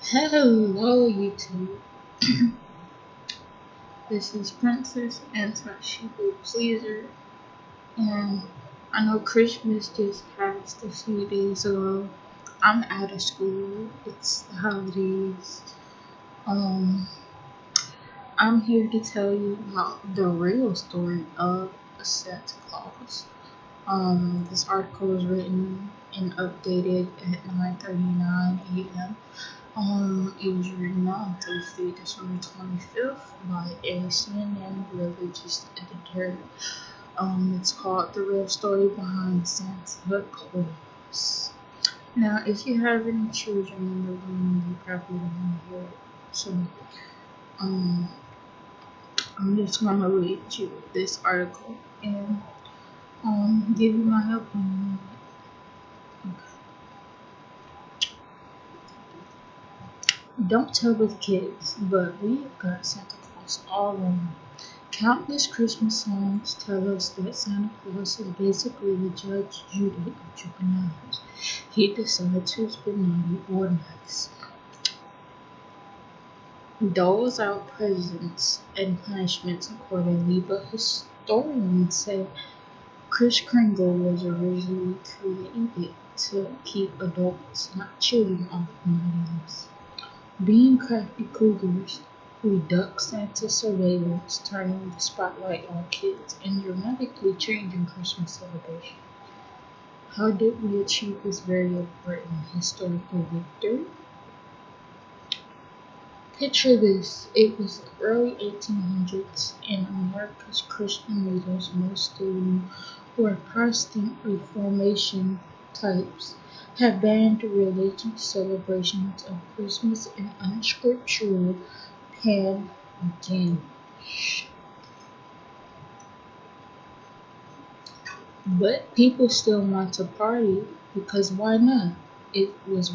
Hello, YouTube. This is Princess Anti-Sheeple Pleaser, and I know Christmas just passed a few days ago. I'm out of school. It's the holidays. Um, I'm here to tell you about the real story of Santa Claus. This article was written and updated at 9:39 a.m. It was written on Thursday, December 25th by a CNN religious editor. It's called The Real Story Behind Santa Claus. Now, if you have any children in the room, you probably don't want to hear it. So, um, I'm just going to read you this article and give you my opinion. Don't tell the kids, but we've got Santa Claus all around. Countless Christmas songs tell us that Santa Claus is basically the Judge Judy of juveniles. He decides who's been naughty or nice, doles out presents and punishments accordingly, but historians say Kris Kringle was originally created to keep adults, not children, off the naughty list. Being crafty cougars who duck Santa's surveillance, turning the spotlight on kids and dramatically changing Christmas celebration. How did we achieve this very important historical victory? Picture this, it was the early 1800s and America's Christian leaders, most of whom were Protestant Reformation types, have banned religious celebrations of Christmas and unscriptural pagan. But people still want to party because why not? It was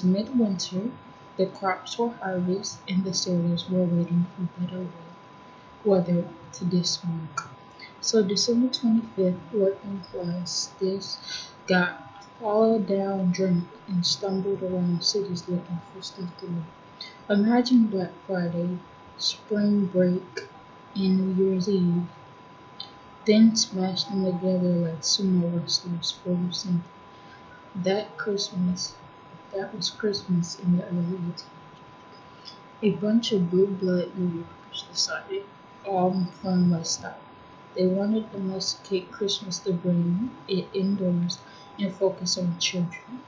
midwinter, the crops were harvested, and the sailors were waiting for better weather to disembark. So December 25th, working class this got fall down drunk and stumbled around cities looking for stuff to do. Imagine Black Friday, spring break, and New Year's Eve, then smash them together like sumo wrestlers for Santa. That was Christmas in the early 1800s. A bunch of blue blood New Yorkers decided all fun must stop. They wanted to domesticate Christmas to bring it indoors and focus on children,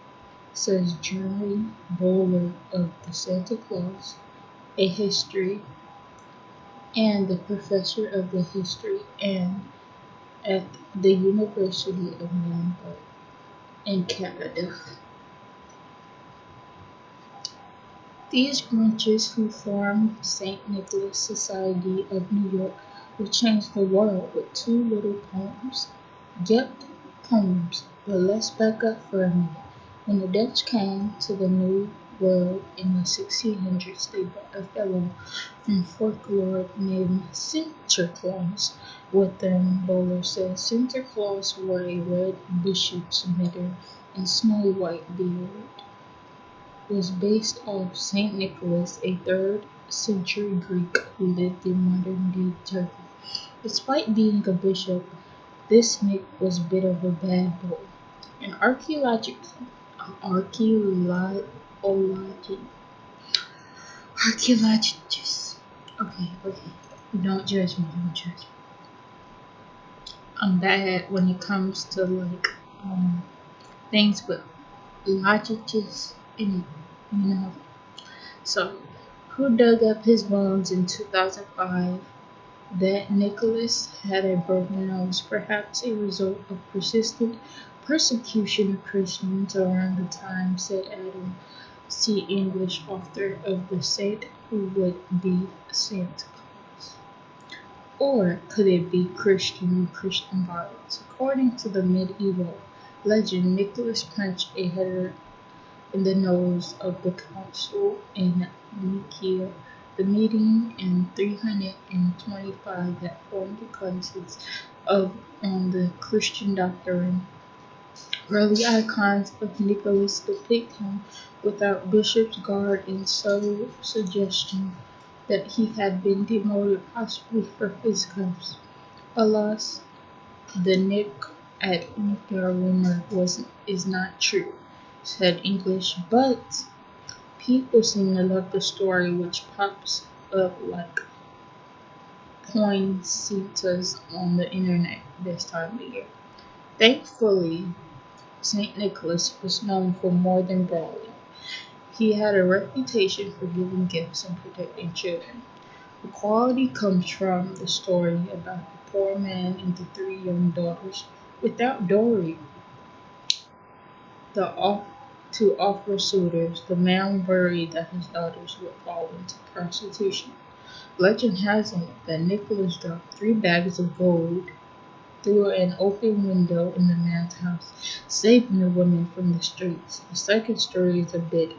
says Jeremy Bowler of the Santa Claus, a history and the professor of the history and at the University of Manitoba in Canada. These Grinches who formed St. Nicholas Society of New York will change the world with two little poems. Yep, poems, but let's back up for a minute. When the Dutch came to the New World in the 1600s, they brought a fellow from folklore named Sinterclause with them. Bowler says Sinterclaause wore a red bishop's mitre and snowy white beard. Was based off Saint Nicholas, a 3rd century Greek who lived in modern-day Turkey. Despite being a bishop, this Nick was a bit of a bad boy. An archaeologist, okay, don't judge me, don't judge me. I'm bad when it comes to things with logic just in it, you know. So, who dug up his bones in 2005? That Nicholas had a broken nose, perhaps a result of persistent persecution of Christians around the time, said Adam C. English, author of The Saint Who Would Be Santa Claus. Or could it be Christian violence? According to the medieval legend, Nicholas punched a header in the nose of the council in Nicaea, the meeting in 325 that formed the consensus on the Christian doctrine Early icons of Nicholas depict him without bishop's guard and subtle suggestion that he had been demoted possibly for his gifts. Alas, the Nick at Easter rumor is not true, said English, but people seem to love the story which pops up like poinsettias on the internet this time of year. Thankfully, St. Nicholas was known for more than brawling. He had a reputation for giving gifts and protecting children. The quality comes from the story about the poor man and the three young daughters without dowry. To offer suitors, the man worried that his daughters would fall into prostitution. Legend has it that Nicholas dropped 3 bags of gold through an open window in the man's house, saving the women from the streets. The second story is a bit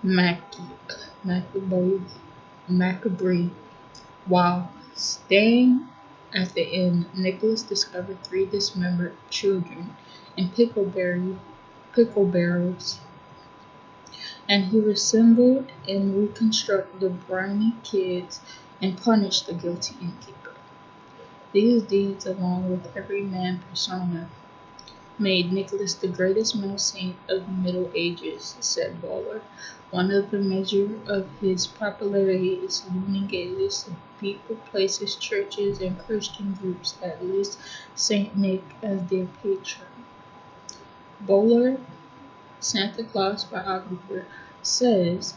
macabre. While staying at the inn, Nicholas discovered 3 dismembered children in pickle barrels, and he reassembled and reconstructed the briny kids and punished the guilty innkeeper. These deeds, along with every man persona, made Nicholas the greatest male saint of the Middle Ages, said Bowler. One of the measures of his popularity is leading a list of people, places, churches, and Christian groups that list Saint Nick as their patron. Bowler, Santa Claus biographer, says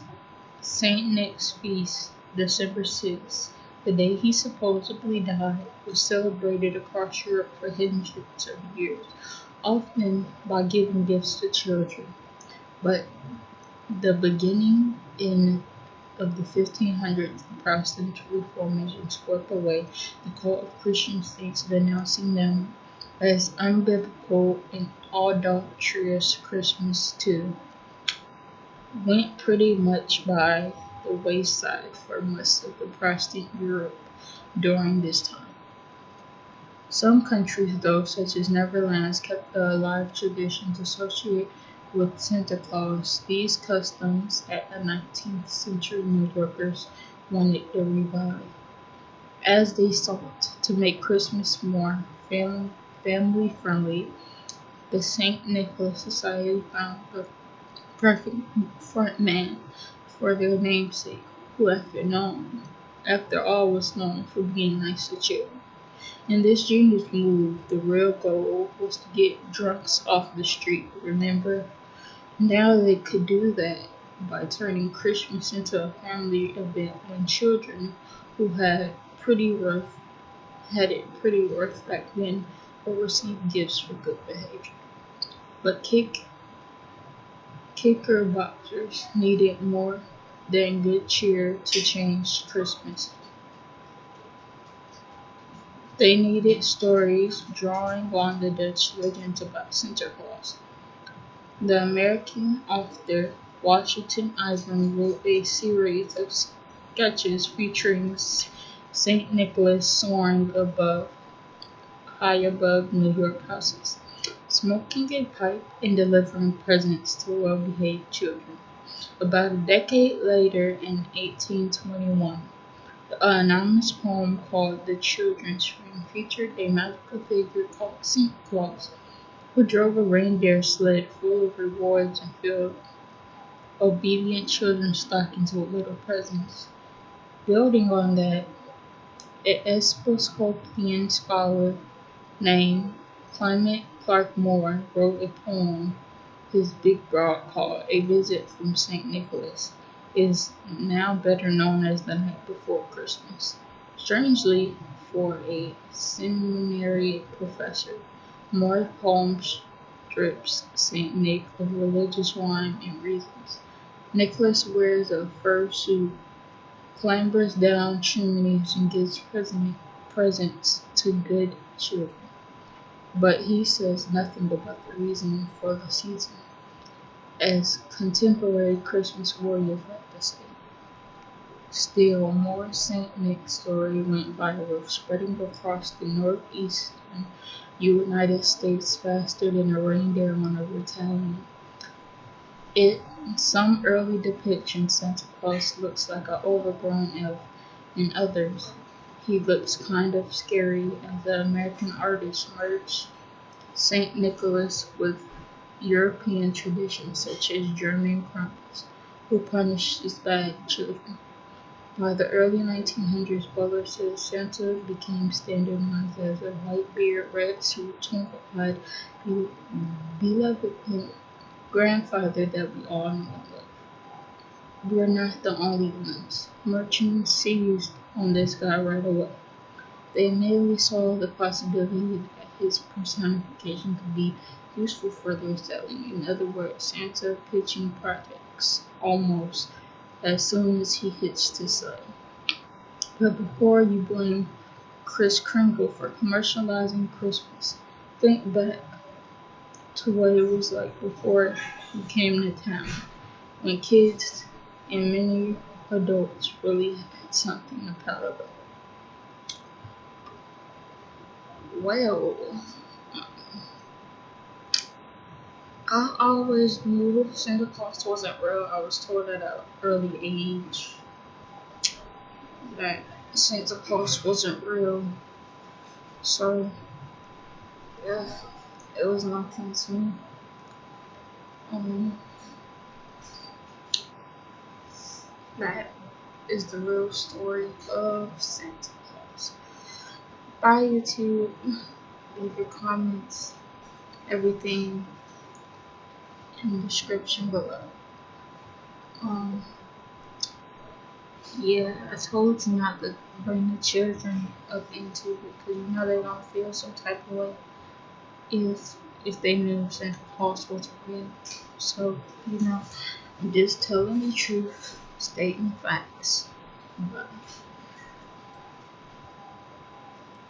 Saint Nick's feast, December 6th, the day he supposedly died, was celebrated across Europe for hundreds of years, often by giving gifts to children. But the beginning of the 1500s, the Protestant Reformation swept away the cult of Christian saints, denouncing them as unbiblical and idolatrous. Christmas, too, went pretty much by the wayside for most of the Protestant Europe during this time. Some countries, though, such as Netherlands, kept the alive traditions associated with Santa Claus. These customs at the 19th century New Yorkers wanted to revive, as they sought to make Christmas more family friendly. The St. Nicholas Society found the perfect front man for their namesake, who after all was known for being nice to children. In this genius move, the real goal was to get drunks off the street. Remember, now they could do that by turning Christmas into a family event when children who had it pretty rough back then or received gifts for good behavior. But kicker boxers needed more than good cheer to change Christmas. They needed stories drawing on the Dutch legends about Sinterklaas. The American author Washington Irving wrote a series of sketches featuring Saint Nicholas soaring high above New York houses, smoking a pipe and delivering presents to well-behaved children. About a decade later, in 1821, the anonymous poem called The Children's Dream featured a magical figure called Santa Claus, who drove a reindeer sled full of rewards and filled obedient children's stockings with little presents. Building on that, an Episcopalian scholar named Clement Clark Moore wrote a poem. His big book called A Visit from St. Nicholas is now better known as The Night Before Christmas. Strangely, for a seminary professor, Moore's poem strips St. Nick of religious rhyme and reasons. Nicholas wears a fur suit, clambers down chimneys, and gives presents to good children. But he says nothing about the reason for the season, as contemporary Christmas warriors like to say. Still, more Saint Nick story went viral, spreading across the northeastern United States faster than a reindeer on a battalion. In some early depictions, Santa Claus looks like an overgrown elf. In others, he looks kind of scary as the American artist merged Saint Nicholas with European traditions such as German Krampus, who punishes bad children. By the early 1900s, Butler says Santa became standardized as a white beard, red suit, twinkle-eyed, beloved grandfather that we all know and love. We're not the only ones. Merchants seized on this guy right away. They immediately saw the possibility that his personification could be useful for their selling. In other words, Santa pitching projects almost as soon as he hitched his sleigh. But before you blame Kris Kringle for commercializing Christmas, think back to what it was like before he came to town, when kids and many adults really had something to pout about. Well, I always knew Santa Claus wasn't real. I was told at an early age that Santa Claus wasn't real. So, yeah, it was nothing to me. That is the real story of Santa Claus. Bye, YouTube. Leave your comments, everything in the description below. Yeah, I told you not to bring the children up into it because you know they're gonna feel some type of way if they knew Santa Claus was real. So, I'm just telling the truth, stating facts. Bye.